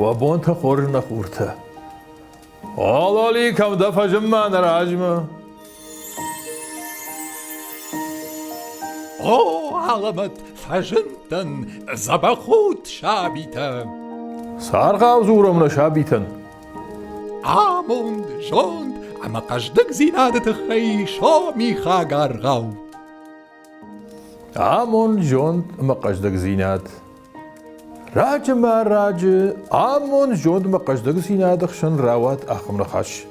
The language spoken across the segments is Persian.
وابونتا خورنا خورتا آلالی کم دفع جمان راجمه او علمت فجنتن زبخوت شابیتن سارغا زورم نشابیتن آموند جوند اما قجدک زینادت خیشا میخا گرغاو آمون جوند مقجدك زينات راج ما راج آمون جوند مقجدك زينات خشن راوات آخم نخش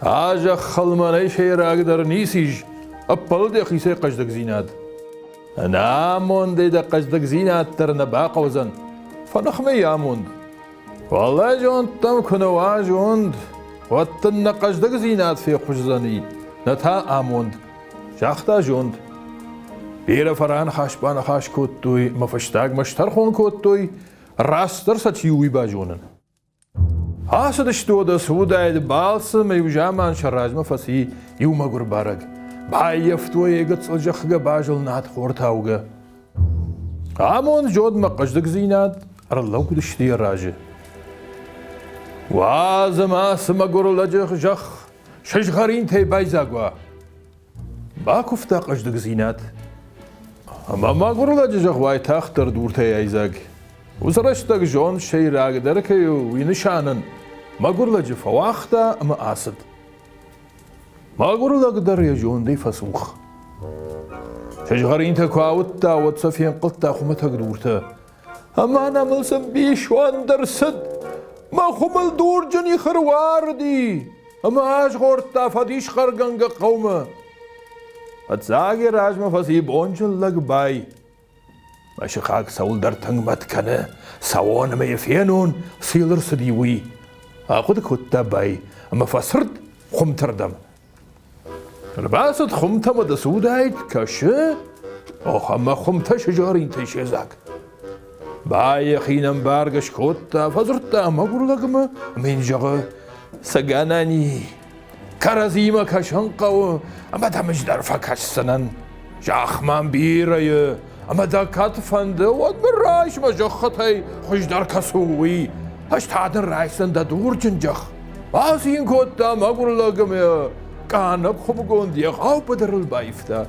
آجا خلماني شي راج در نيسيج أبل دي خيسي قجدك زينات آمون دي دا قجدك زينات تر نباق وزن فنخمي آمون والله جوند تم كنوا جوند واتن قجدك زينات في خجزاني نتا آمون جاختا جوند بيرا فران خاشبان خاش كوتوي مفشتاق مشتر خون كوتوي راستر ستيوي باجونن هاسد اشتو دا سودايد بالس ميوجامان شراج مفسي يوما قربارق باي يفتوي يقص الجخغ باجل نات خورتاوغ آمون جود مقجدك زينات ارلو كدشتي راجي وازما سما قرلجخ جخ شجغرين تي بايزاقوا باكفتا قجدك زينات اما ما قرلا جخ واي تاختر دورتي ايزاق وزرشتك جون شي راق دركي وينشانن ما قرلا جي فواختا اما آسد ما قرلا قدر يا جون دي فسوخ شجغرين تكواوتا وتصفين قلتا خمتك دورتا اما انا ملسم بيشوان درسد ما خمل دور جني خرواردي اما اش غورتا فديش خرقنق قومه اتزاگی راج مفسی بونجل لگ بای ماشي خاک سول در تنگ مت کنه سوان می فینون سیلر سدیوی آخود کتا بای اما فسرد خمتردم رباست خمتم دسودایت کشه اوه اما خمتا شجارین تیشیزاک بای خینم بارگش کتا فزرد اما گرلگم من جغه سگانانی كرزيما كشنقو اما دا مجدر فكاش سنن جاخمان بيري اما دا كاتفند ود من رايش ما جختي خجدر كسوي هش تعدن رايسن دا دور جنجخ باسين كوتا ما قول لكم يا كانك خبقون دي خاو بدر البايفتا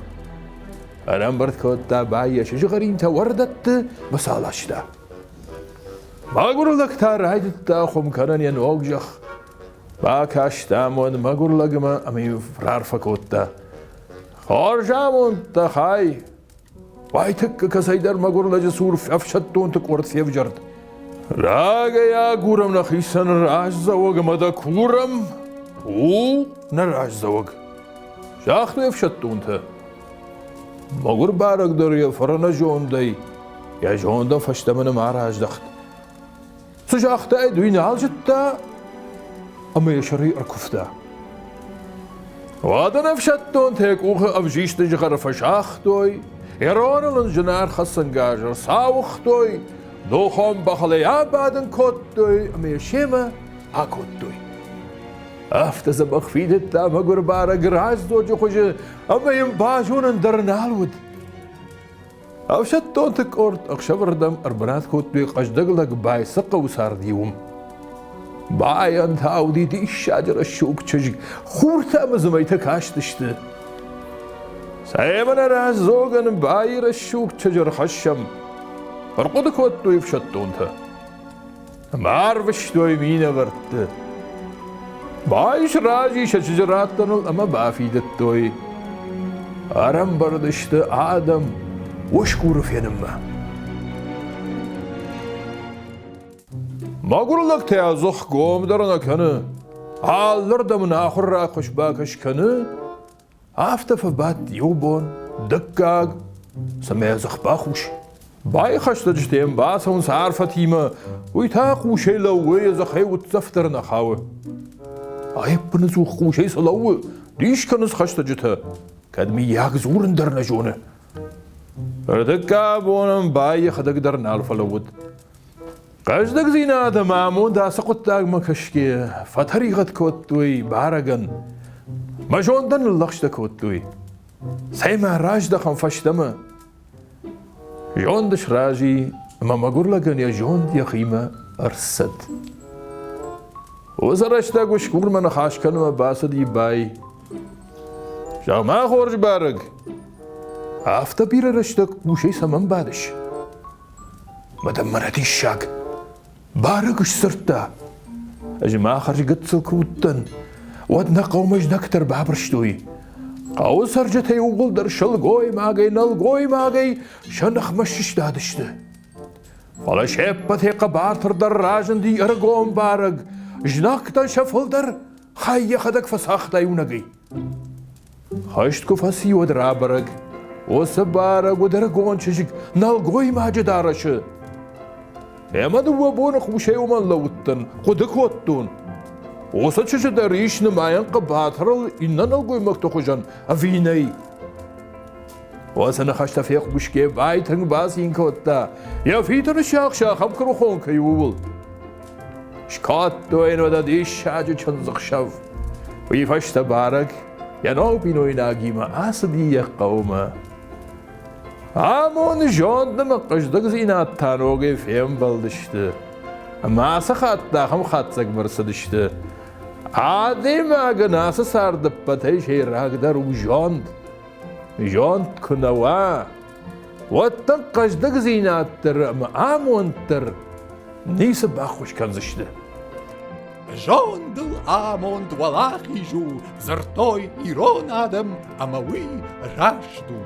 انا مرت كوتا بايا شجغرين توردت مسالاش دا ما قول لك تا رايدت دا خم كرن ينوغ جخ باكاش تامون ما قول لكما امي فرار فكوتا خارجامون تخاي وايتك كسيدر ما قول لجا سور افشتون تقورت سيفجرد راغا يا قورم نخيسن راج زوغ مدا كورم او نراج زوغ شاخت افشتون تا ما قول بارك در يا فرنا جون دي يا جون دا فشتمن ما راج دخت سجاخت ادوين عالجتا اما يشري اركفتا وادن افشتون تيك اوخ افجيش تجغر فشاختوي يرون الجنار خصن قاجر ساوختوي دوخم بخليا بعدن كوتوي اما يشيما اكوتوي افتز بخفيد التام قربارا قراز دوجو خوش اما ينباجون درنالود افشتون تك اورت اخشبر دم اربنات كوتوي قجدقلق باي سقا وصار ديوم باين تاودي دي الشجر الشوك تشجك خورتا مزميتا كاشتشت سايمنا راز زوغن باير الشوك تشجر خشم ارقد كوتو يفشتونتا مارفشتوي مين غرت بايش راجي شجراتن اما بافيدتوي ارم بردشت آدم وشكور فينما ما أقول لك تيازخ قوم درنا كنه حالر دمن آخر را خوش باكش كنه آفته فبات يوبون دقاق سميزخ باخوش باي خشتجتين باسون سار فتيمة ويتاقو شي لوي زخي وتزفتر نخاوه آيب بنزو خوشي سلوه ديش كنز خشتجته كدمي ياك زورن درنا جونه دقاق بونم باي خدق درنا الفلود قجدك زينات مامون دا سقطاق مكشكي فتريغت كوتوي بارغن مجون دن اللخشت كوتوي سيما راج دخن فشتما جون دش راجي اما مقور لغن يا جون دي خيمة ارصد وزرشتا گوشکور من خاش کنم باسدی بای جامع خورج بارگ آفتا بیر رشتا گوشه سمن بادش مدام مرتی شاگ بارگش سرتا اجماع خرج قدسل كوتن ودنا قومج نكتر بابرشتوي قاو سرجتي وقل در شلقوي ماغي نلقوي ماغي شنخ مشش دادشت فلا شيبت هيقا بارتر در راجن دي ارقوم بارق جناكتا شفل در خايا خدك فساختا يونغي خاشتكو فسي ودرا برق وسبارق ودرقون شجك نلقوي ماجي دارش Эма дува бона хушей уман лауттан, қудық оттун. Оса чөші дәрішні майын қыбатырыл иннан алгоймақ тоқыжан, авинай. Осаны қашта феқ бүшке байтың бас инкі отта, я фитірі шақ-шақам кірухон кай уыл. Шкат дуайын ода дейш шажы чынзық шав. Уйфашта барак, янау бинойын агима асы дия қаума. Амон жондым қыждық зинаттан оғы фем балдышты. Масы қаттақым қатсақ бірсідішті. Адем ағынасы сардып батай шейрағдар у жонд. Жонд күнауа. Оттың қыждық зинаттыр, амонттыр. Несі бақуш канзышты. Жондл Амонд валахижу, зыртой ирон адам, амауи рашду.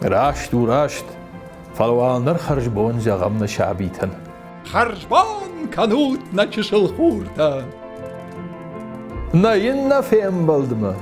راشت فالوانر خرجبون جغمنا شعبيتن خرجبان kanut نچشل خورتا ناين نفهم بلدما